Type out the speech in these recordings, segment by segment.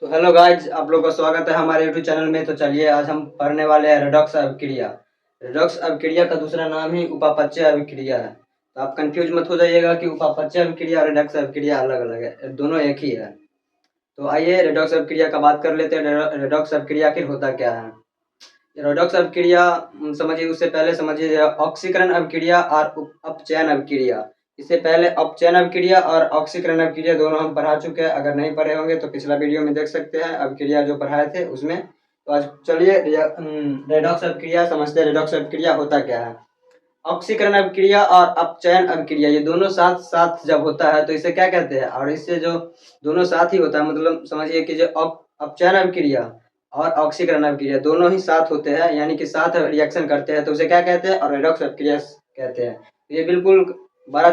तो hello guys, आप लोग का स्वागत है हमारे यूट्यूब चैनल में। तो चलिए आज हम पढ़ने वाले हैं रेडॉक्स अभिक्रिया। रेडॉक्स अभिक्रिया का दूसरा नाम ही उपापचय अभिक्रिया है। तो आप कंफ्यूज मत हो जाइएगा कि उपापचय अभिक्रिया और रेडॉक्स अभिक्रिया अलग अलग है, दोनों एक ही है। तो आइए रेडॉक्स अभिक्रिया का बात कर लेते हैं। रेडॉक्स अभिक्रिया आखिर होता क्या है। रेडॉक्स अभिक्रिया समझिए, उससे पहले समझिए ऑक्सीकरण अभिक्रिया और अपचयन अभिक्रिया। इससे पहले अपचयन अभिक्रिया और ऑक्सीकरण अभिक्रिया दोनों हम पढ़ा चुके हैं। अगर नहीं पढ़े होंगे तो पिछला वीडियो में देख सकते हैं, अभिक्रिया जो पढ़ाए थे उसमें। तो आज चलिए रेडॉक्स अभिक्रिया समझते हैं। रेडॉक्स अभिक्रिया होता क्या है। ऑक्सीकरण अभिक्रिया और अपचयन अभिक्रिया ये दोनों साथ साथ जब होता है तो इसे क्या कहते हैं। और इससे जो दोनों साथ ही होता है, मतलब समझिए कि जो अपचयन अभिक्रिया और ऑक्सीकरण अभिक्रिया दोनों ही साथ होते हैं, यानी कि साथ रिएक्शन करते हैं, तो उसे क्या कहते हैं, और रेडॉक्स अभिक्रिया कहते हैं। ये बिल्कुल बड़ा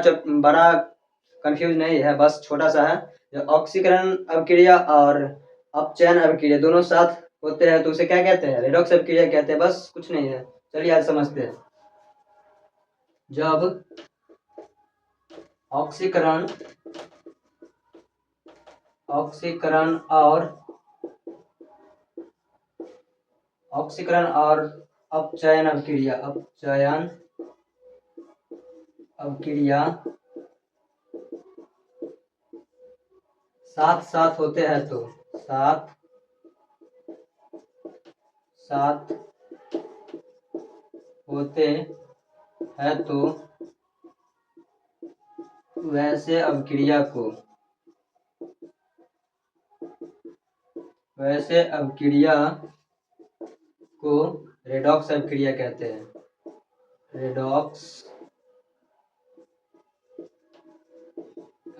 कंफ्यूज नहीं है, बस छोटा सा है। जो ऑक्सीकरण अभिक्रिया और अपचयन अभिक्रिया दोनों साथ होते हैं तो उसे क्या कहते हैं, रेडॉक्स अभिक्रिया कहते हैं। बस कुछ नहीं है, चलिए आज समझते हैं। जब ऑक्सीकरण और अपचयन अभिक्रिया साथ साथ होते हैं तो वैसे अभिक्रिया को रेडॉक्स अभिक्रिया कहते हैं। रेडॉक्स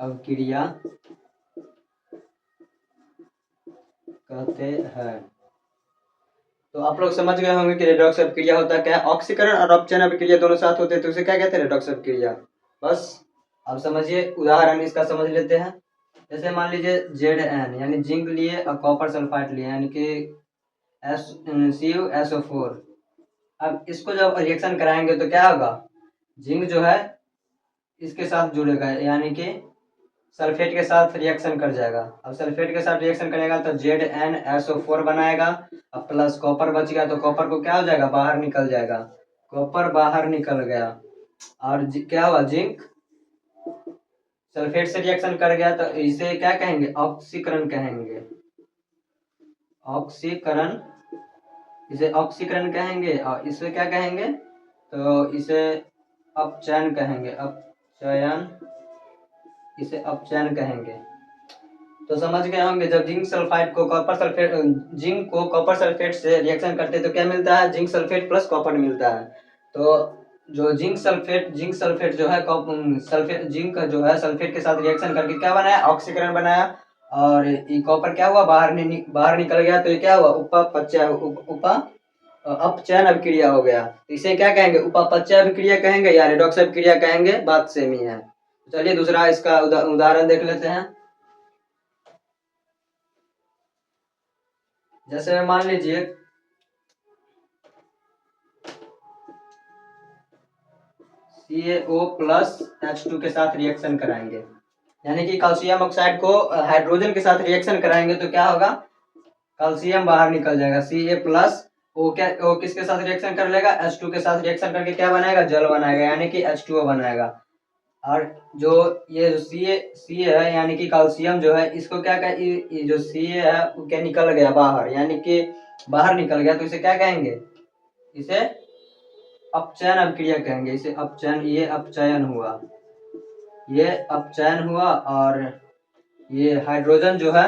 अभिक्रिया कहते हैं। तो आप लोग समझ गए होंगे कि रेडॉक्स अभिक्रिया होता क्या है। ऑक्सीकरण और अपचयन अभिक्रिया दोनों साथ होते हैं तो उसे क्या कहते हैं, रेडॉक्स अभिक्रिया। बस अब समझिए, उदाहरण इसका समझ लेते हैं। जैसे मान लीजिए Zn यानी जिंक लिए और कॉपर सल्फाइड लिए, यानी कि CuSO4। अब इसको जब रिएक्शन कराएंगे तो क्या होगा, जिंक जो है इसके साथ जुड़ेगा, यानी कि सल्फेट के साथ रिएक्शन कर जाएगा। अब सल्फेट के साथ रिएक्शन करेगा तो ZnSO4 बनाएगा। अब प्लस कॉपर बच गया तो कॉपर को क्या हो जाएगा, बाहर निकल जाएगा। कॉपर बाहर निकल गया और क्या हुआ, जिंक सल्फेट से रिएक्शन कर गया, तो इसे क्या कहेंगे, ऑक्सीकरण कहेंगे। इसे ऑक्सीकरण कहेंगे। और इसे क्या कहेंगे, तो इसे अपचयन कहेंगे। इसे अपचयन कहेंगे। तो समझ गए होंगे, जब जिंक को कॉपर सल्फेट से रिएक्शन करते तो क्या मिलता है, जिंक सल्फेट प्लस कॉपर मिलता है। तो जो जिंक सल्फेट जो है जिंक जो है सल्फेट के साथ रिएक्शन करके क्या बनाया, ऑक्सीकरण बनाया। और ये कॉपर क्या हुआ, बाहर निकल गया, तो ये क्या हुआ, अपचयन अभिक्रिया हो गया। इसे क्या कहेंगे, उपापचय अभिक्रिया कहेंगे या रेडॉक्स अभिक्रिया कहेंगे, बात सेम ही है। चलिए दूसरा इसका उदाहरण देख लेते हैं। जैसे मान लीजिए CaO प्लस H2 के साथ रिएक्शन कराएंगे, यानी कि कैल्शियम ऑक्साइड को हाइड्रोजन के साथ रिएक्शन कराएंगे तो क्या होगा, कैल्शियम बाहर निकल जाएगा। Ca प्लस ओ किसके साथ रिएक्शन कर लेगा, H2 के साथ रिएक्शन करके क्या बनाएगा, जल बनाएगा, यानी कि H2O बनाएगा। और जो ये जो Ca है यानी कि कैल्शियम जो है, इसको क्या ये जो Ca है वो क्या निकल गया बाहर, यानी कि बाहर निकल गया, तो इसे क्या कहेंगे, इसे अपचयन अभिक्रिया कहेंगे। इसे अपचयन, ये अपचयन हुआ और ये हाइड्रोजन जो है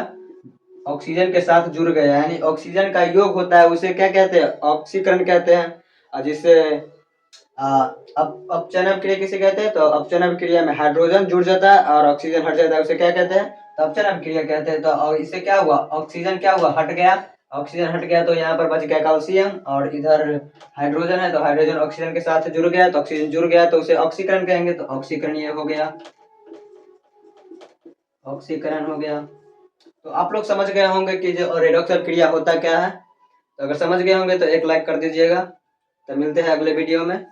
ऑक्सीजन के साथ जुड़ गया, यानी ऑक्सीजन का योग होता है, उसे क्या कहते हैं, ऑक्सीकरण कहते हैं। और जिससे अपचयन अभिक्रिया किसे कहते हैं, तो अपचयन अभिक्रिया में हाइड्रोजन जुड़ जाता है और ऑक्सीजन हट जाता है, उसे क्या कहते हैं, तो अपचयन अभिक्रिया कहते हैं। तो और इससे क्या हुआ, ऑक्सीजन क्या हुआ, हट गया। ऑक्सीजन हट गया तो यहाँ पर बच गया कैल्शियम, और इधर हाइड्रोजन है तो हाइड्रोजन ऑक्सीजन के साथ जुड़ गया, तो ऑक्सीजन जुड़ गया तो उसे ऑक्सीकरण कहेंगे। तो ऑक्सीकरण ये हो गया, ऑक्सीकरण हो गया। तो आप लोग समझ गए होंगे कि जो रेडॉक्स अभिक्रिया होता क्या है। तो अगर समझ गए होंगे तो एक लाइक कर दीजिएगा। तो मिलते हैं अगले वीडियो में।